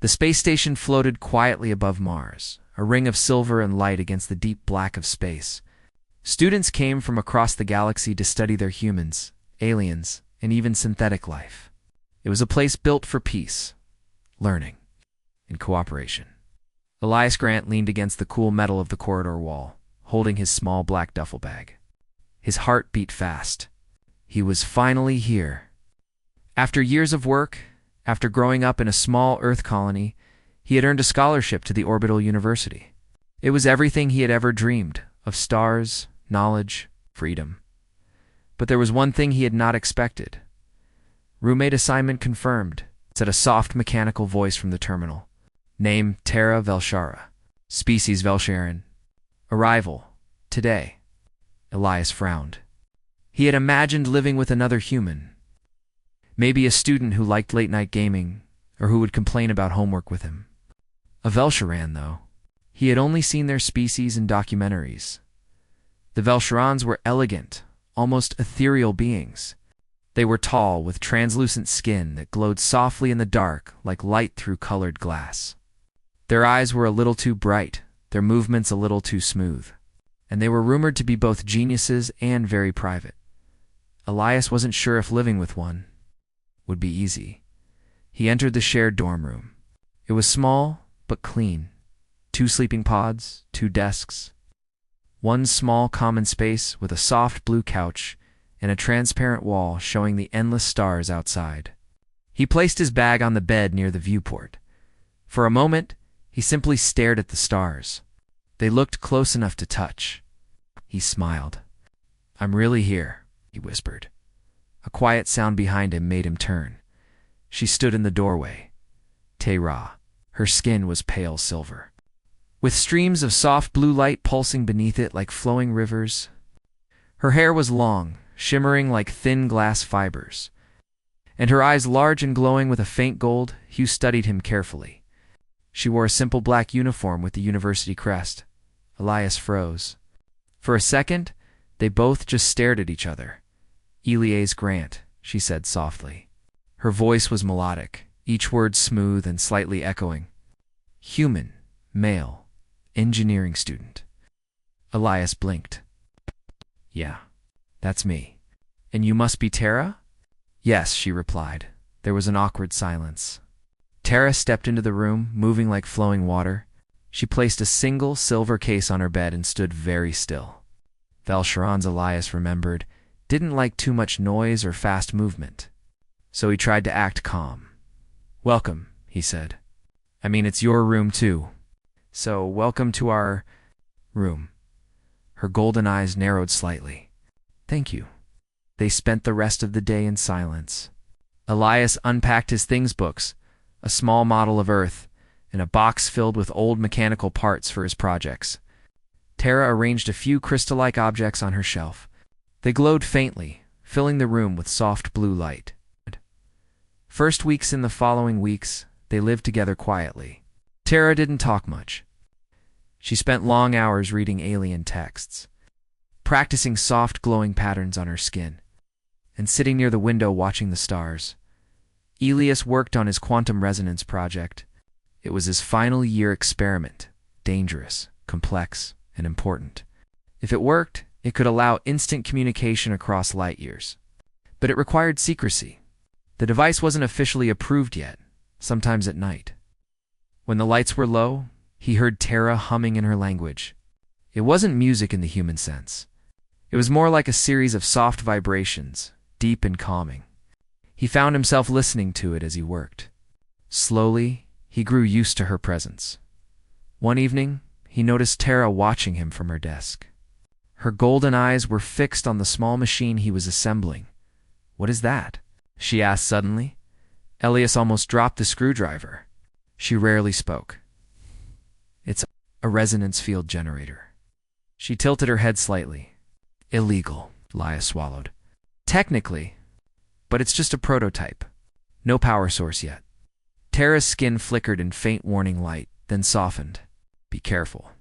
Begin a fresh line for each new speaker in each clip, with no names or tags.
The space station floated quietly above Mars, a ring of silver and light against the deep black of space. Students came from across the galaxy to study their humans, aliens, and even synthetic life. It was a place built for peace, learning, and cooperation. Elias Grant leaned against the cool metal of the corridor wall, holding his small black duffel bag. His heart beat fast. He was finally here. After years of work, after growing up in a small Earth colony, he had earned a scholarship to the Orbital University. It was everything he had ever dreamed of: stars, knowledge, freedom. But there was one thing he had not expected. "Roommate assignment confirmed," said a soft mechanical voice from the terminal. "Name Terra Velshara. Species Velsharan. Arrival today." Elias frowned. He had imagined living with another human. Maybe a student who liked late-night gaming, or who would complain about homework with him. A Velsharan, though. He had only seen their species in documentaries. The Velsharans were elegant, almost ethereal beings. They were tall, with translucent skin that glowed softly in the dark like light through colored glass. Their eyes were a little too bright, their movements a little too smooth. And they were rumored to be both geniuses and very private. Elias wasn't sure if living with one would be easy. He entered the shared dorm room. It was small, but clean. 2 sleeping pods, 2 desks. One small common space with a soft blue couch and a transparent wall showing the endless stars outside. He placed his bag on the bed near the viewport. For a moment, he simply stared at the stars. They looked close enough to touch. He smiled. "I'm really here," he whispered. A quiet sound behind him made him turn. She stood in the doorway. Terra. Her skin was pale silver, with streams of soft blue light pulsing beneath it like flowing rivers. Her hair was long, shimmering like thin glass fibers, and her eyes large and glowing with a faint gold. Hugh studied him carefully. She wore a simple black uniform with the university crest. Elias froze. For a second, they both just stared at each other. "Elias Grant," she said softly. Her voice was melodic, each word smooth and slightly echoing. "Human, male, engineering student." Elias blinked. "Yeah, that's me. And you must be Terra?" "Yes," she replied. There was an awkward silence. Terra stepped into the room, moving like flowing water. She placed a single silver case on her bed and stood very still. Velsharans, Elias remembered, didn't like too much noise or fast movement, so he tried to act calm. "Welcome," he said. "I mean, it's your room too. So welcome to our room." Her golden eyes narrowed slightly. "Thank you." They spent the rest of the day in silence. Elias unpacked his things books, a small model of Earth, and a box filled with old mechanical parts for his projects. Terra arranged a few crystal-like objects on her shelf. They glowed faintly, filling the room with soft blue light. First weeks in the following weeks, they lived together quietly. Terra didn't talk much. She spent long hours reading alien texts, practicing soft glowing patterns on her skin, and sitting near the window watching the stars. Elias worked on his quantum resonance project. It was his final year experiment, dangerous, complex, and important. If it worked, it could allow instant communication across light years. But it required secrecy. The device wasn't officially approved yet, sometimes at night. When the lights were low, he heard Terra humming in her language. It wasn't music in the human sense. It was more like a series of soft vibrations, deep and calming. He found himself listening to it as he worked. Slowly, he grew used to her presence. One evening, he noticed Terra watching him from her desk. Her golden eyes were fixed on the small machine he was assembling. "What is that?" she asked suddenly. Elias almost dropped the screwdriver. She rarely spoke. "It's a resonance field generator." She tilted her head slightly. "Illegal," Elias swallowed. "Technically, but it's just a prototype. No power source yet." Terra's skin flickered in faint warning light, then softened. "Be careful.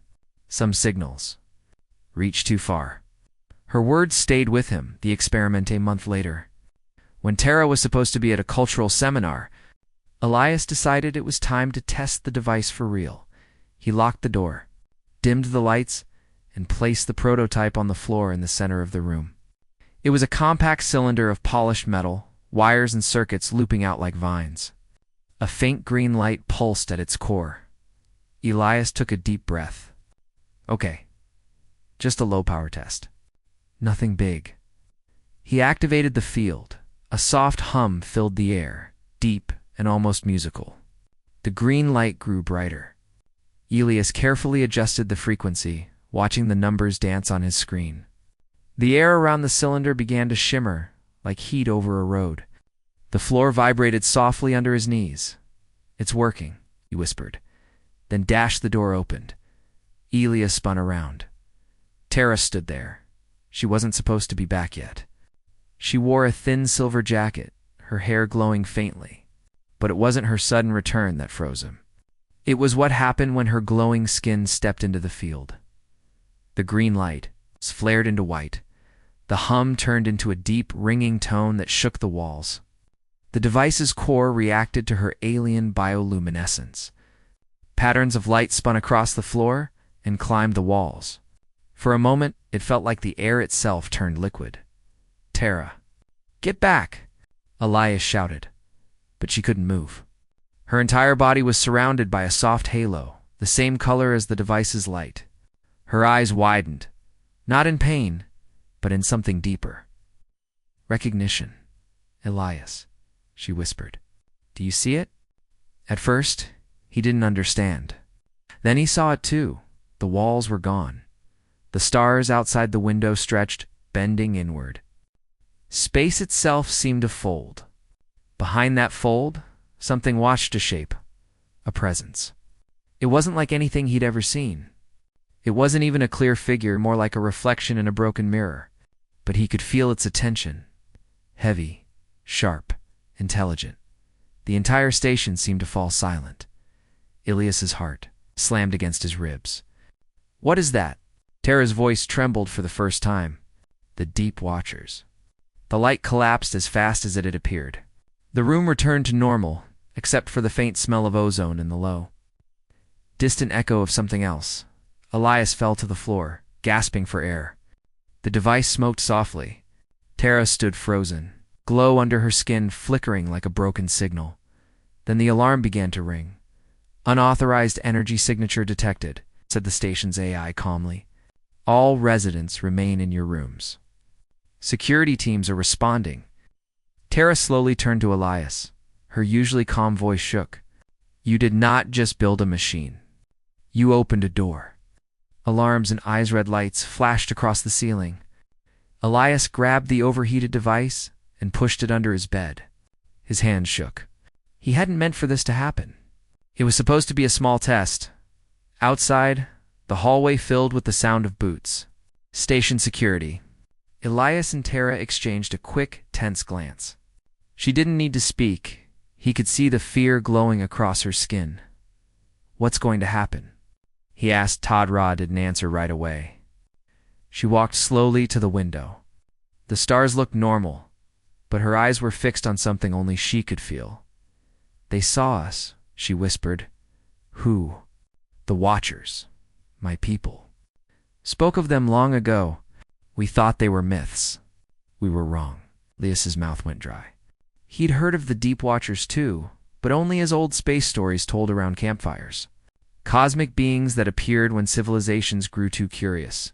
Some signals reach too far." Her words stayed with him, the experiment a month later. When Terra was supposed to be at a cultural seminar, Elias decided it was time to test the device for real. He locked the door, dimmed the lights, and placed the prototype on the floor in the center of the room. It was a compact cylinder of polished metal, wires and circuits looping out like vines. A faint green light pulsed at its core. Elias took a deep breath. Okay, just a low-power test. Nothing big. He activated the field. A soft hum filled the air, deep and almost musical. The green light grew brighter. Elias carefully adjusted the frequency, watching the numbers dance on his screen. The air around the cylinder began to shimmer, like heat over a road. The floor vibrated softly under his knees. "It's working," he whispered, then dashed the door open. Elias spun around. Tara stood there. She wasn't supposed to be back yet. She wore a thin silver jacket, her hair glowing faintly. But it wasn't her sudden return that froze him. It was what happened when her glowing skin stepped into the field. The green light flared into white. The hum turned into a deep, ringing tone that shook the walls. The device's core reacted to her alien bioluminescence. Patterns of light spun across the floor and climbed the walls. For a moment, it felt like the air itself turned liquid. "Tara, get back!" Elias shouted, but she couldn't move. Her entire body was surrounded by a soft halo, the same color as the device's light. Her eyes widened, not in pain, but in something deeper. "Recognition. Elias," she whispered. "Do you see it?" At first, he didn't understand. Then he saw it too. The walls were gone. The stars outside the window stretched, bending inward. Space itself seemed to fold. Behind that fold, something watched to shape. A presence. It wasn't like anything he'd ever seen. It wasn't even a clear figure, more like a reflection in a broken mirror. But he could feel its attention. Heavy, sharp, intelligent. The entire station seemed to fall silent. Elias's heart slammed against his ribs. "What is that?" Tara's voice trembled for the first time. "The Deep Watchers." The light collapsed as fast as it had appeared. The room returned to normal, except for the faint smell of ozone in the low. Distant echo of something else. Elias fell to the floor, gasping for air. The device smoked softly. Tara stood frozen, glow under her skin flickering like a broken signal. Then the alarm began to ring. "Unauthorized energy signature detected," said the station's AI calmly. "All residents remain in your rooms. Security teams are responding." Tara slowly turned to Elias. Her usually calm voice shook. "You did not just build a machine. You opened a door." Alarms and eyes-red lights flashed across the ceiling. Elias grabbed the overheated device and pushed it under his bed. His hands shook. He hadn't meant for this to happen. It was supposed to be a small test. Outside, the hallway filled with the sound of boots. Station security. Elias and Tara exchanged a quick, tense glance. She didn't need to speak. He could see the fear glowing across her skin. "What's going to happen?" he asked. Todd Rod didn't answer right away. She walked slowly to the window. The stars looked normal, but her eyes were fixed on something only she could feel. "They saw us," she whispered. "Who?" "The Watchers. My people. Spoke of them long ago. We thought they were myths. We were wrong." Elias's mouth went dry. He'd heard of the Deep Watchers too, but only as old space stories told around campfires. Cosmic beings that appeared when civilizations grew too curious.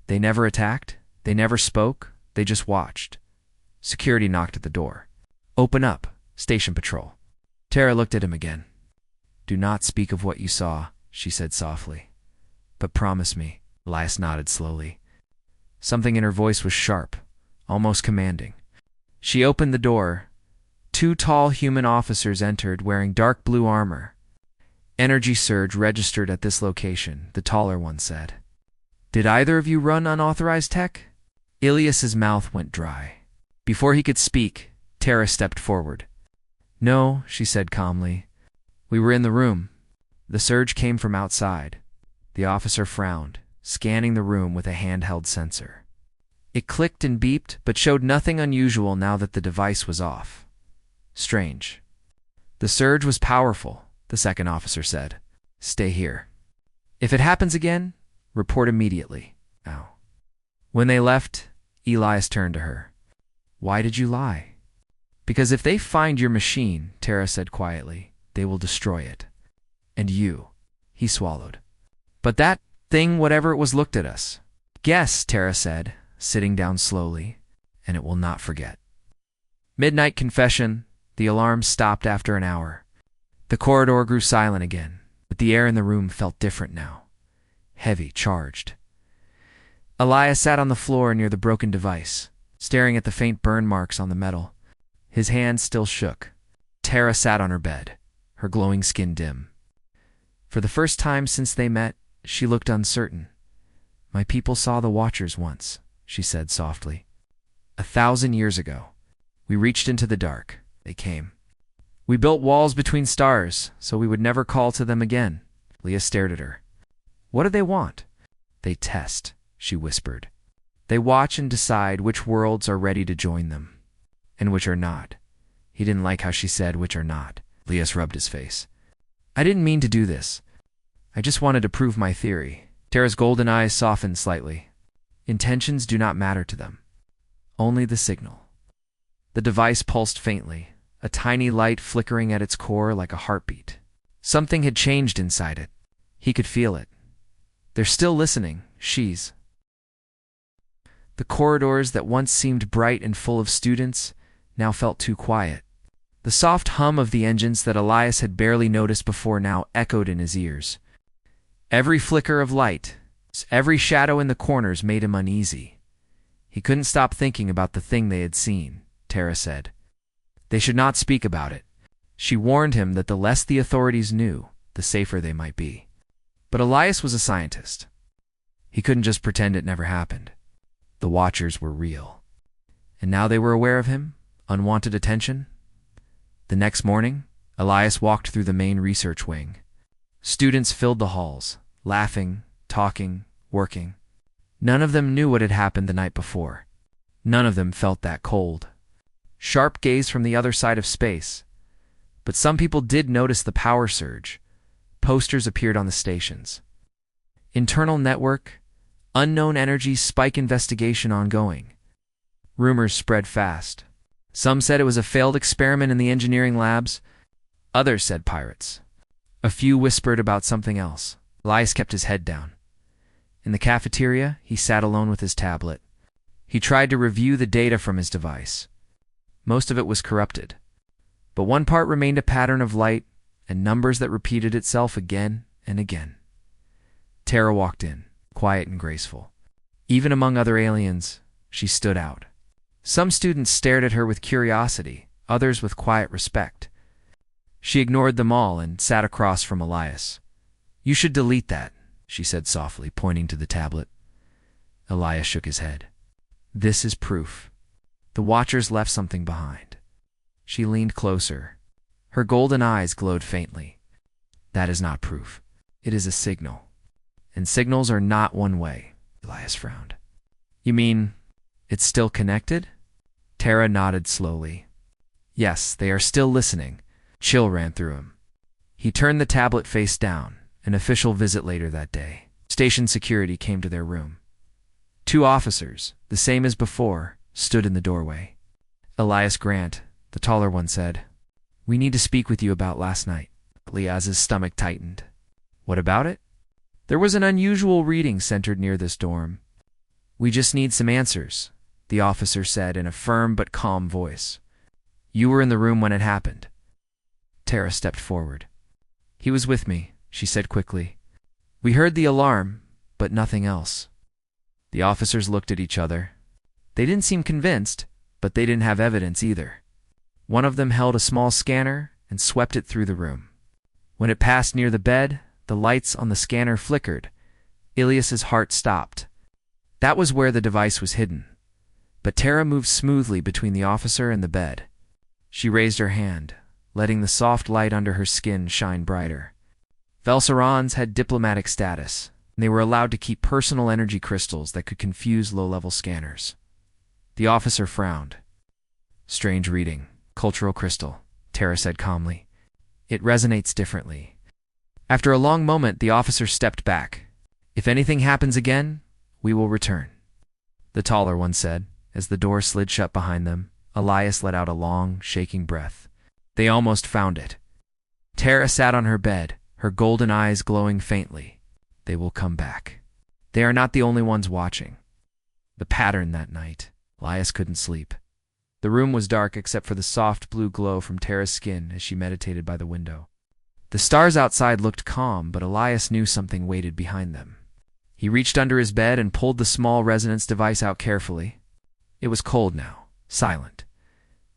They never attacked, they never spoke, they just watched. Security knocked at the door. "Open up, Station Patrol." Tara looked at him again. "Do not speak of what you saw," she said softly. "But promise me." Elias nodded slowly. Something in her voice was sharp, almost commanding. She opened the door. Two tall human officers entered, wearing dark blue armor. "Energy surge registered at this location," the taller one said. "Did either of you run unauthorized tech?" Elias's mouth went dry. Before he could speak, Tara stepped forward. "No," she said calmly. "We were in the room. The surge came from outside." The officer frowned, scanning the room with a handheld sensor. It clicked and beeped, but showed nothing unusual now that the device was off. Strange. The surge was powerful, the second officer said. Stay here. If it happens again, report immediately. Ow. When they left, Elias turned to her. Why did you lie? Because if they find your machine, Tara said quietly, they will destroy it. And you. He swallowed. But that thing, whatever it was, looked at us. Guess, Tara said, sitting down slowly, and it will not forget. Midnight confession. The alarm stopped after an hour. The corridor grew silent again, but the air in the room felt different now. Heavy, charged. Elias sat on the floor near the broken device, staring at the faint burn marks on the metal. His hand still shook. Tara sat on her bed, her glowing skin dim. For the first time since they met, she looked uncertain. My people saw the Watchers once, she said softly. 1,000 years ago. We reached into the dark. They came. We built walls between stars, so we would never call to them again. Leah stared at her. What do they want? They test, she whispered. They watch and decide which worlds are ready to join them, and which are not. He didn't like how she said which are not. Elias rubbed his face. I didn't mean to do this. I just wanted to prove my theory. Tara's golden eyes softened slightly. Intentions do not matter to them. Only the signal. The device pulsed faintly, a tiny light flickering at its core like a heartbeat. Something had changed inside it. He could feel it. They're still listening. She's. The corridors that once seemed bright and full of students now felt too quiet. The soft hum of the engines that Elias had barely noticed before now echoed in his ears. Every flicker of light, every shadow in the corners made him uneasy. He couldn't stop thinking about the thing they had seen, Tara said. They should not speak about it. She warned him that the less the authorities knew, the safer they might be. But Elias was a scientist. He couldn't just pretend it never happened. The Watchers were real. And now they were aware of him? Unwanted attention? The next morning, Elias walked through the main research wing. Students filled the halls, laughing, talking, working. None of them knew what had happened the night before. None of them felt that cold. Sharp gaze from the other side of space. But some people did notice the power surge. Posters appeared on the stations. Internal network, unknown energy spike investigation ongoing. Rumors spread fast. Some said it was a failed experiment in the engineering labs. Others said pirates. A few whispered about something else. Elias kept his head down. In the cafeteria, he sat alone with his tablet. He tried to review the data from his device. Most of it was corrupted, but one part remained a pattern of light and numbers that repeated itself again and again. Tara walked in, quiet and graceful. Even among other aliens, she stood out. Some students stared at her with curiosity, others with quiet respect. She ignored them all and sat across from Elias. You should delete that, she said softly, pointing to the tablet. Elias shook his head. This is proof. The Watchers left something behind. She leaned closer. Her golden eyes glowed faintly. That is not proof. It is a signal. And signals are not one way. Elias frowned. You mean it's still connected? Tara nodded slowly. Yes, they are still listening. Chill ran through him. He turned the tablet face down. An official visit later that day. Station security came to their room. 2 officers, the same as before, stood in the doorway. Elias Grant, the taller one, said, We need to speak with you about last night. Elias's stomach tightened. What about it? There was an unusual reading centered near this dorm. We just need some answers, the officer said in a firm but calm voice. You were in the room when it happened. Tara stepped forward. He was with me, she said quickly. We heard the alarm, but nothing else. The officers looked at each other. They didn't seem convinced, but they didn't have evidence either. One of them held a small scanner and swept it through the room. When it passed near the bed, the lights on the scanner flickered. Elias's heart stopped. That was where the device was hidden. But Tara moved smoothly between the officer and the bed. She raised her hand, letting the soft light under her skin shine brighter. Velserons had diplomatic status, and they were allowed to keep personal energy crystals that could confuse low-level scanners. The officer frowned. Strange reading. Cultural crystal, Tara said calmly. It resonates differently. After a long moment, the officer stepped back. If anything happens again, we will return, the taller one said. As the door slid shut behind them, Elias let out a long, shaking breath. They almost found it. Tara sat on her bed, her golden eyes glowing faintly. They will come back. They are not the only ones watching. The pattern that night. Elias couldn't sleep. The room was dark except for the soft blue glow from Tara's skin as she meditated by the window. The stars outside looked calm, but Elias knew something waited behind them. He reached under his bed and pulled the small resonance device out carefully. It was cold now, silent.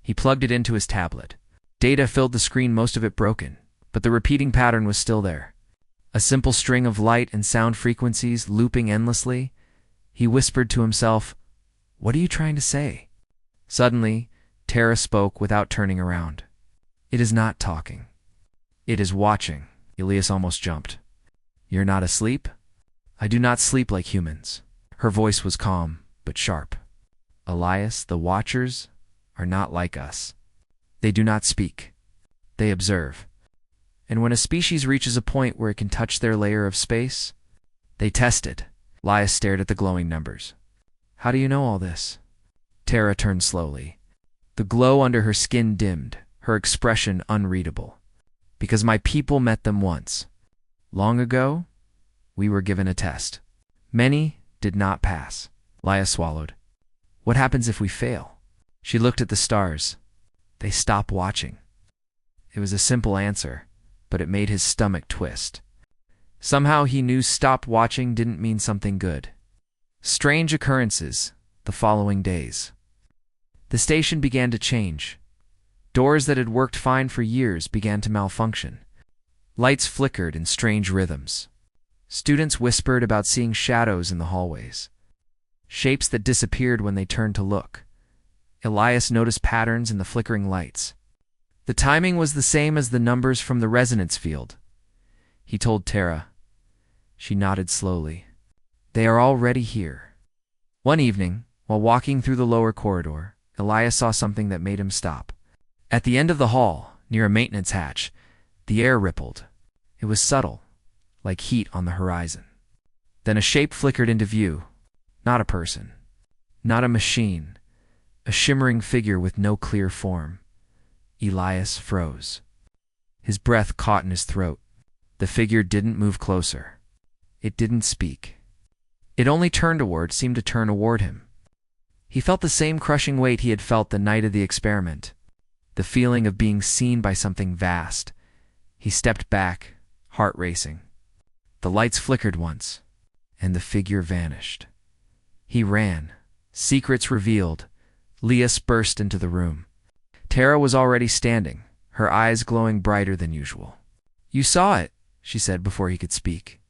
He plugged it into his tablet. Data filled the screen, most of it broken, but the repeating pattern was still there. A simple string of light and sound frequencies looping endlessly. He whispered to himself, "What are you trying to say?" Suddenly, Tara spoke without turning around. "It is not talking. It is watching." Elias almost jumped. "You're not asleep?" "I do not sleep like humans." Her voice was calm, but sharp. "Elias, the Watchers are not like us. They do not speak. They observe. And when a species reaches a point where it can touch their layer of space, they test it." Elias stared at the glowing numbers. "How do you know all this?" Tara turned slowly. The glow under her skin dimmed, her expression unreadable. "Because my people met them once. Long ago, we were given a test. Many did not pass." Elias swallowed. "What happens if we fail?" She looked at the stars. "They stop watching." It was a simple answer, but it made his stomach twist. Somehow he knew stop watching didn't mean something good. Strange occurrences the following days. The station began to change. Doors that had worked fine for years began to malfunction. Lights flickered in strange rhythms. Students whispered about seeing shadows in the hallways. Shapes that disappeared when they turned to look. Elias noticed patterns in the flickering lights. The timing was the same as the numbers from the resonance field. He told Tara. She nodded slowly. "They are already here." One evening, while walking through the lower corridor, Elias saw something that made him stop. At the end of the hall, near a maintenance hatch, the air rippled. It was subtle, like heat on the horizon. Then a shape flickered into view. Not a person. Not a machine. A shimmering figure with no clear form. Elias froze. His breath caught in his throat. The figure didn't move closer. It didn't speak. It only seemed to turn toward him. He felt the same crushing weight he had felt the night of the experiment. The feeling of being seen by something vast. He stepped back, heart racing. The lights flickered once, and the figure vanished. He ran. Secrets revealed. Elias burst into the room. Tara was already standing, her eyes glowing brighter than usual. "You saw it," she said before he could speak.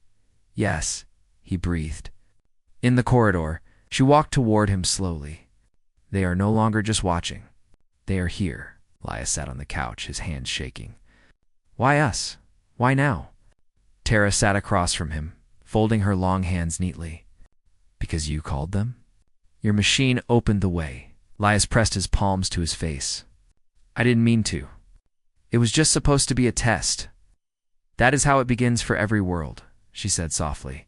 "Yes," he breathed. In the corridor, she walked toward him slowly. "They are no longer just watching. They are here." Elias sat on the couch, his hands shaking. "Why us? Why now?" Tara sat across from him, folding her long hands neatly. "Because you called them? Your machine opened the way." Elias pressed his palms to his face. "I didn't mean to. It was just supposed to be a test. That is how it begins for every world," she said softly.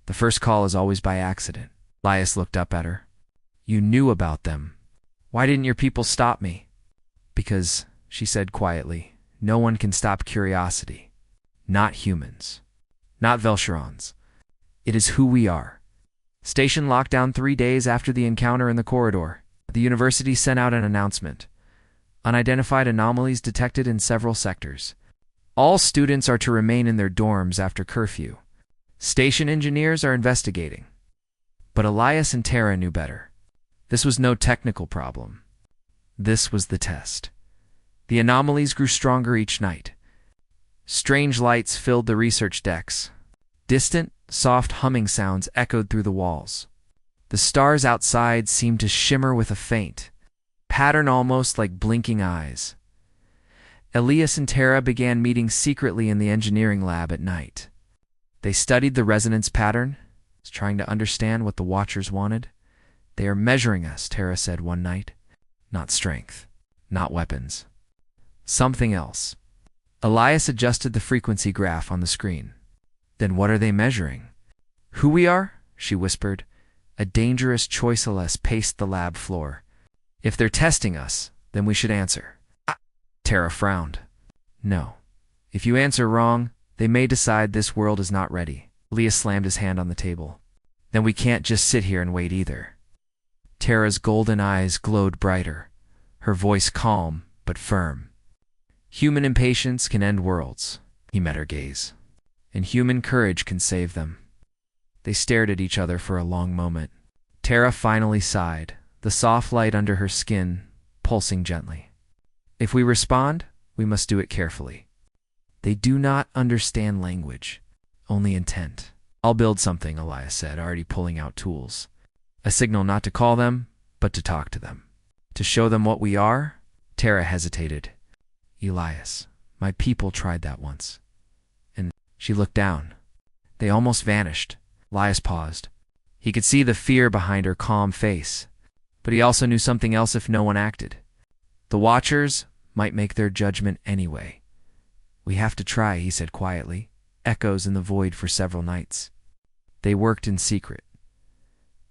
"The first call is always by accident." Elias looked up at her. "You knew about them. Why didn't your people stop me?" "Because," she said quietly, "no one can stop curiosity. Not humans. Not Velcherons. It is who we are." Station locked down 3 days after the encounter in the corridor. The university sent out an announcement. Unidentified anomalies detected in several sectors. All students are to remain in their dorms after curfew. Station engineers are investigating. But Elias and Tara knew better. This was no technical problem. This was the test. The anomalies grew stronger each night. Strange lights filled the research decks. Distant, soft humming sounds echoed through the walls. The stars outside seemed to shimmer with a faint pattern, almost like blinking eyes. Elias and Tara began meeting secretly in the engineering lab at night. They studied the resonance pattern, trying to understand what the Watchers wanted. "They are measuring us," Tara said one night. "Not strength, not weapons. Something else." Elias adjusted the frequency graph on the screen. Then what are they measuring? Who we are? She whispered. A dangerous choice. Elias paced the lab floor. If they're testing us, then we should answer. Tara frowned. No. If you answer wrong, they may decide this world is not ready. Elias slammed his hand on the table. Then we can't just sit here and wait either. Tara's golden eyes glowed brighter, her voice calm but firm. Human impatience can end worlds, he met her gaze, and human courage can save them. They stared at each other for a long moment. Tara finally sighed, the soft light under her skin pulsing gently. If we respond, we must do it carefully. They do not understand language, only intent. I'll build something, Elias said, already pulling out tools. A signal not to call them, but to talk to them. To show them what we are? Tara hesitated. Elias, my people tried that once. And she looked down. They almost vanished. Elias paused. He could see the fear behind her calm face, but he also knew something else if no one acted. The Watchers might make their judgment anyway. We have to try, he said quietly, echoes in the void for several nights. They worked in secret.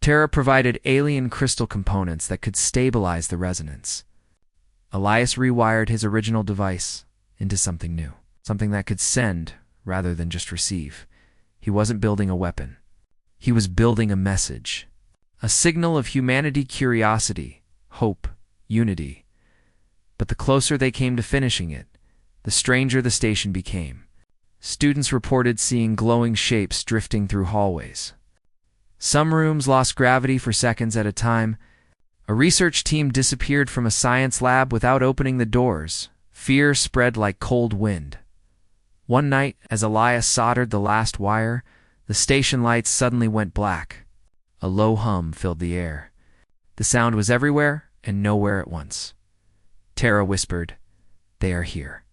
Tara provided alien crystal components that could stabilize the resonance. Elias rewired his original device into something new, something that could send rather than just receive. He wasn't building a weapon. He was building a message, a signal of humanity, curiosity, hope, unity. But the closer they came to finishing it, the stranger the station became. Students reported seeing glowing shapes drifting through hallways. Some rooms lost gravity for seconds at a time. A research team disappeared from a science lab without opening the doors. Fear spread like cold wind. One night, as Elias soldered the last wire, the station lights suddenly went black. A low hum filled the air. The sound was everywhere and nowhere at once. Tara whispered, "They are here."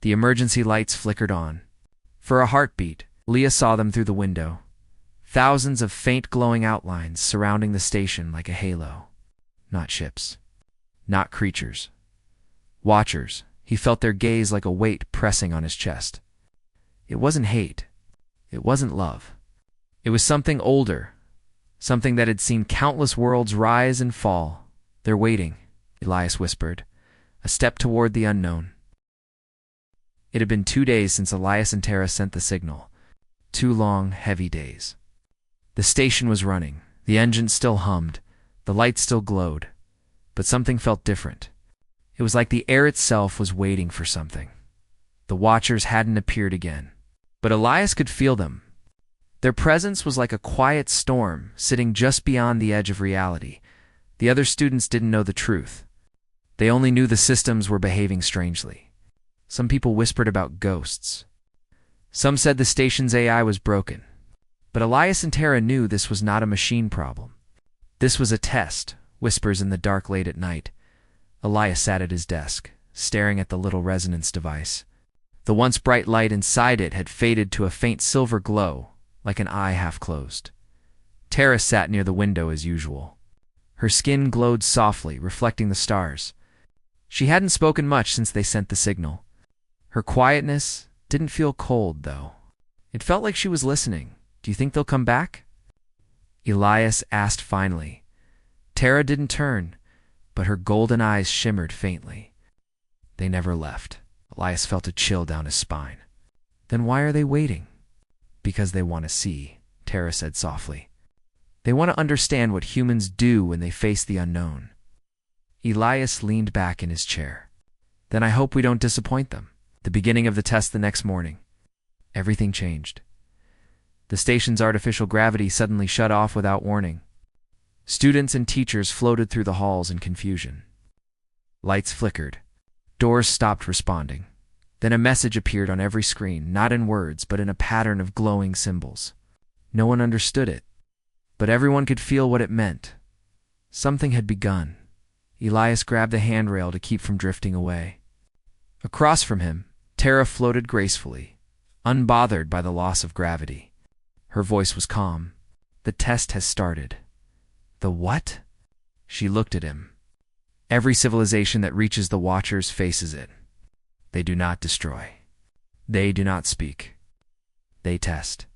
The emergency lights flickered on. For a heartbeat, Leah saw them through the window. Thousands of faint glowing outlines surrounding the station like a halo. Not ships. Not creatures. Watchers. He felt their gaze like a weight pressing on his chest. It wasn't hate. It wasn't love. It was something older. Something that had seen countless worlds rise and fall. They're waiting, Elias whispered. A step toward the unknown. It had been 2 days since Elias and Tara sent the signal. 2 long, heavy days. The station was running. The engine still hummed. The lights still glowed. But something felt different. It was like the air itself was waiting for something. The Watchers hadn't appeared again. But Elias could feel them. Their presence was like a quiet storm sitting just beyond the edge of reality. The other students didn't know the truth. They only knew the systems were behaving strangely. Some people whispered about ghosts. Some said the station's AI was broken. But Elias and Tara knew this was not a machine problem. This was a test, whispers in the dark late at night. Elias sat at his desk, staring at the little resonance device. The once bright light inside it had faded to a faint silver glow, like an eye half closed. Tara sat near the window as usual. Her skin glowed softly, reflecting the stars. She hadn't spoken much since they sent the signal. Her quietness didn't feel cold, though. It felt like she was listening. Do you think they'll come back? Elias asked finally. Tara didn't turn, but her golden eyes shimmered faintly. They never left. Elias felt a chill down his spine. Then why are they waiting? Because they want to see, Tara said softly. They want to understand what humans do when they face the unknown. Elias leaned back in his chair. Then I hope we don't disappoint them. The beginning of the test the next morning. Everything changed. The station's artificial gravity suddenly shut off without warning. Students and teachers floated through the halls in confusion. Lights flickered. Doors stopped responding. Then a message appeared on every screen, not in words, but in a pattern of glowing symbols. No one understood it, but everyone could feel what it meant. Something had begun. Elias grabbed the handrail to keep from drifting away. Across from him, Tara floated gracefully, unbothered by the loss of gravity. Her voice was calm. The test has started. The what? She looked at him. Every civilization that reaches the Watchers faces it. They do not destroy. They do not speak. They test.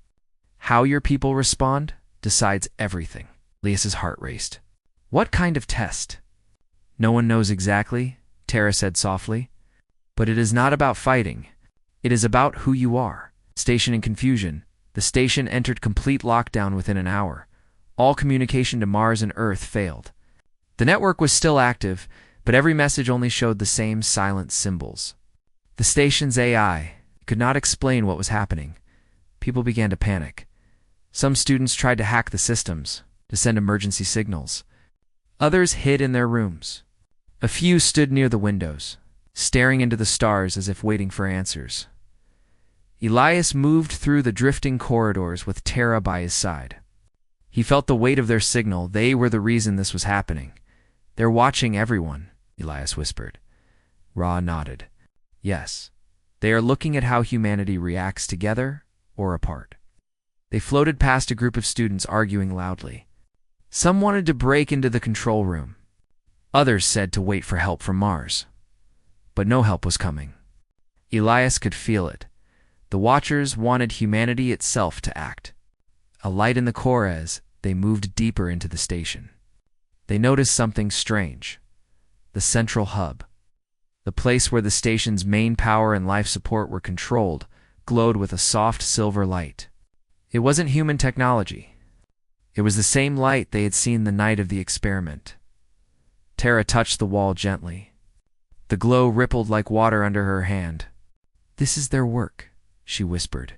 How your people respond decides everything. Elias's heart raced. What kind of test? No one knows exactly, Tara said softly. But it is not about fighting. It is about who you are. Station in confusion. The station entered complete lockdown within an hour. All communication to Mars and Earth failed. The network was still active, but every message only showed the same silent symbols. The station's AI could not explain what was happening. People began to panic. Some students tried to hack the systems, to send emergency signals. Others hid in their rooms. A few stood near the windows, staring into the stars as if waiting for answers. Elias moved through the drifting corridors with Tara by his side. He felt the weight of their signal. They were the reason this was happening. They're watching everyone, Elias whispered. Ra nodded. Yes, they are looking at how humanity reacts together or apart. They floated past a group of students arguing loudly. Some wanted to break into the control room. Others said to wait for help from Mars. But no help was coming. Elias could feel it. The Watchers wanted humanity itself to act. A light in the core as they moved deeper into the station. They noticed something strange. The central hub, the place where the station's main power and life support were controlled, glowed with a soft silver light. It wasn't human technology. It was the same light they had seen the night of the experiment. Tara touched the wall gently. The glow rippled like water under her hand. This is their work, she whispered.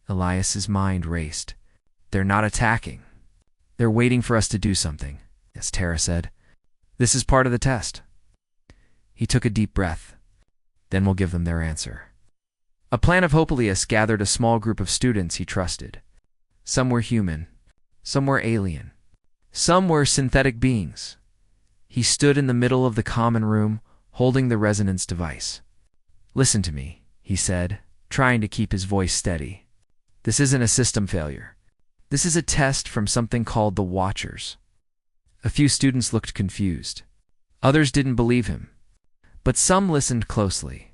Elias's mind raced. They're not attacking. They're waiting for us to do something, as Tara said. This is part of the test. He took a deep breath. Then we'll give them their answer. A plan of hope. Elias gathered a small group of students he trusted. Some were human. Some were alien. Some were synthetic beings. He stood in the middle of the common room, holding the resonance device. Listen to me, he said, trying to keep his voice steady. This isn't a system failure. This is a test from something called the Watchers. A few students looked confused. Others didn't believe him. But some listened closely.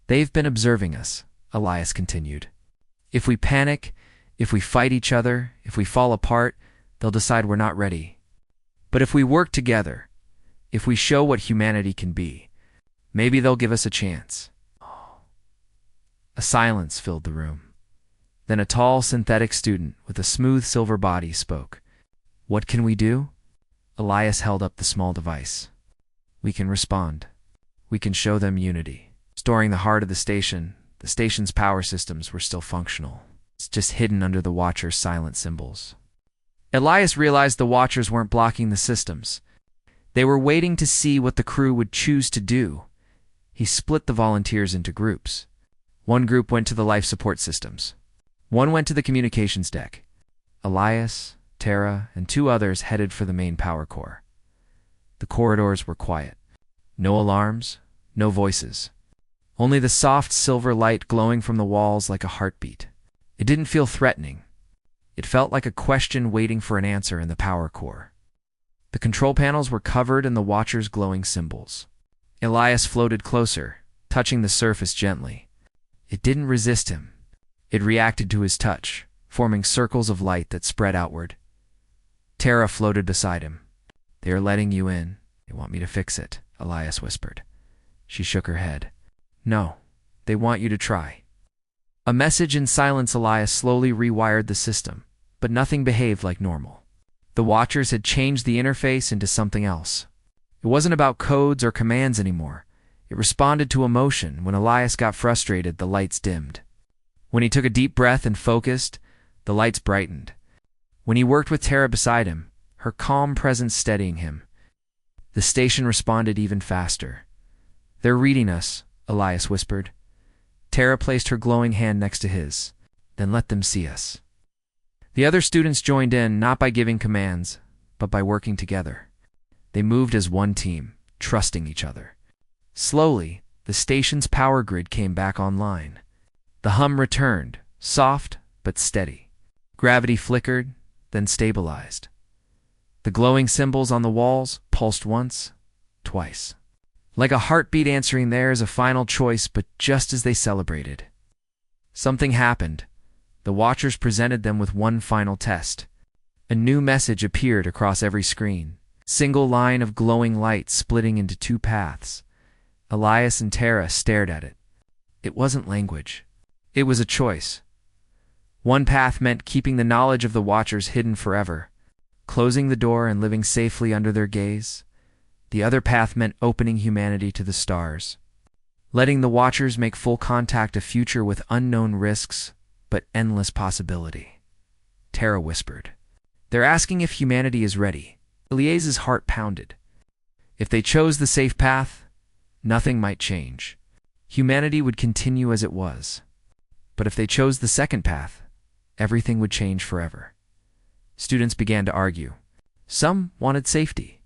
They've been observing us, Elias continued. If we panic, if we fight each other, if we fall apart, they'll decide we're not ready. But if we work together, if we show what humanity can be, maybe they'll give us a chance. A silence filled the room. Then a tall synthetic student with a smooth silver body spoke. What can we do? Elias held up the small device. We can respond. We can show them unity. Storing the heart of the station's power systems were still functional. It's just hidden under the Watchers' silent symbols. Elias realized the Watchers weren't blocking the systems. They were waiting to see what the crew would choose to do. He split the volunteers into groups. One group went to the life support systems. One went to the communications deck. Elias, Tara, and two others headed for the main power core. The corridors were quiet. No alarms, no voices. Only the soft silver light glowing from the walls like a heartbeat. It didn't feel threatening. It felt like a question waiting for an answer in the power core. The control panels were covered in the Watchers' glowing symbols. Elias floated closer, touching the surface gently. It didn't resist him. It reacted to his touch, forming circles of light that spread outward. Tara floated beside him. They are letting you in. They want me to fix it, Elias whispered. She shook her head. No, they want you to try. A message in silence. Elias slowly rewired the system, but nothing behaved like normal. The Watchers had changed the interface into something else. It wasn't about codes or commands anymore. It responded to emotion. When Elias got frustrated, the lights dimmed. When he took a deep breath and focused, the lights brightened. When he worked with Tara beside him, her calm presence steadying him, the station responded even faster. They're reading us, Elias whispered. Tara placed her glowing hand next to his. Then let them see us. The other students joined in, not by giving commands, but by working together. They moved as one team, trusting each other. Slowly, the station's power grid came back online. The hum returned, soft but steady. Gravity flickered, then stabilized. The glowing symbols on the walls pulsed once, twice. Like a heartbeat answering theirs, a final choice, but just as they celebrated, something happened. The Watchers presented them with one final test. A new message appeared across every screen. Single line of glowing light splitting into two paths. Elias and Tara stared at it. It wasn't language. It was a choice. One path meant keeping the knowledge of the Watchers hidden forever, closing the door and living safely under their gaze. The other path meant opening humanity to the stars, letting the Watchers make full contact, a future with unknown risks, but endless possibility. Tara whispered, "They're asking if humanity is ready." Elias's heart pounded. If they chose the safe path, nothing might change. Humanity would continue as it was. But if they chose the second path, everything would change forever. Students began to argue. Some wanted safety.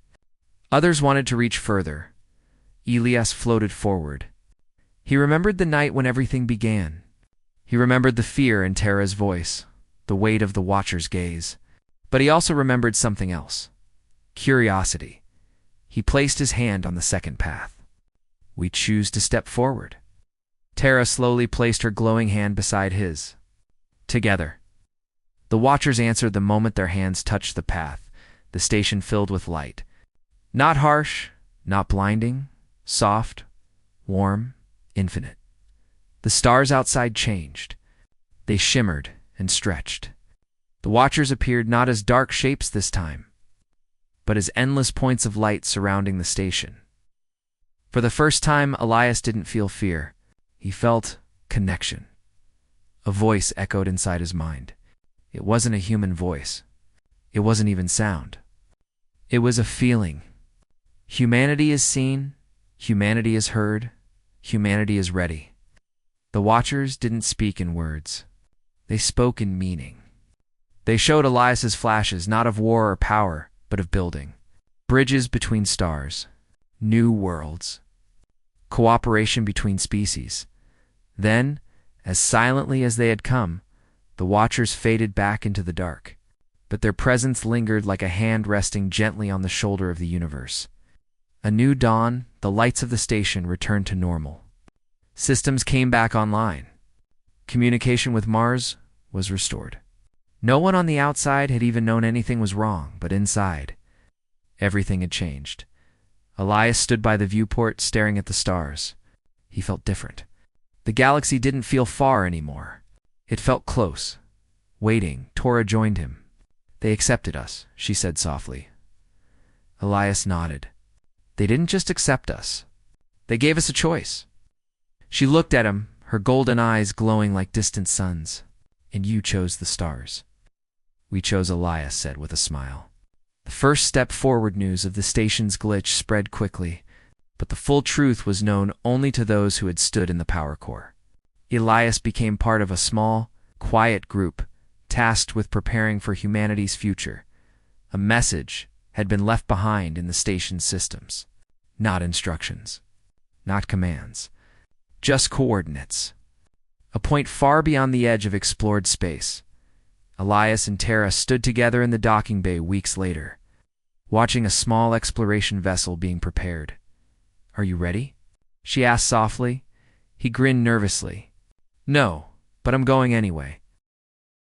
Others wanted to reach further. Elias floated forward. He remembered the night when everything began. He remembered the fear in Tara's voice, the weight of the Watcher's gaze. But he also remembered something else. Curiosity. He placed his hand on the second path. "We choose to step forward." Tara slowly placed her glowing hand beside his. Together. The Watchers answered the moment their hands touched the path, the station filled with light. Not harsh, not blinding, soft, warm, infinite. The stars outside changed. They shimmered and stretched. The Watchers appeared not as dark shapes this time, but as endless points of light surrounding the station. For the first time, Elias didn't feel fear. He felt connection. A voice echoed inside his mind. It wasn't a human voice. It wasn't even sound. It was a feeling. Humanity is seen. Humanity is heard. Humanity is ready. The Watchers didn't speak in words. They spoke in meaning. They showed Elias's flashes, not of war or power, but of building. Bridges between stars. New worlds. Cooperation between species. Then, as silently as they had come, the Watchers faded back into the dark. But their presence lingered like a hand resting gently on the shoulder of the universe. A new dawn, the lights of the station returned to normal. Systems came back online. Communication with Mars was restored. No one on the outside had even known anything was wrong, but inside, everything had changed. Elias stood by the viewport, staring at the stars. He felt different. The galaxy didn't feel far anymore. It felt close. Waiting, Tora joined him. "They accepted us," she said softly. Elias nodded. "They didn't just accept us. They gave us a choice." She looked at him, her golden eyes glowing like distant suns. "And you chose the stars." "We chose," Elias said with a smile. The first step forward news of the station's glitch spread quickly, but the full truth was known only to those who had stood in the power core. Elias became part of a small, quiet group tasked with preparing for humanity's future. A message had been left behind in the station's systems. Not instructions. Not commands. Just coordinates. A point far beyond the edge of explored space. Elias and Tara stood together in the docking bay weeks later, watching a small exploration vessel being prepared. "Are you ready?" she asked softly. He grinned nervously. "No, but I'm going anyway."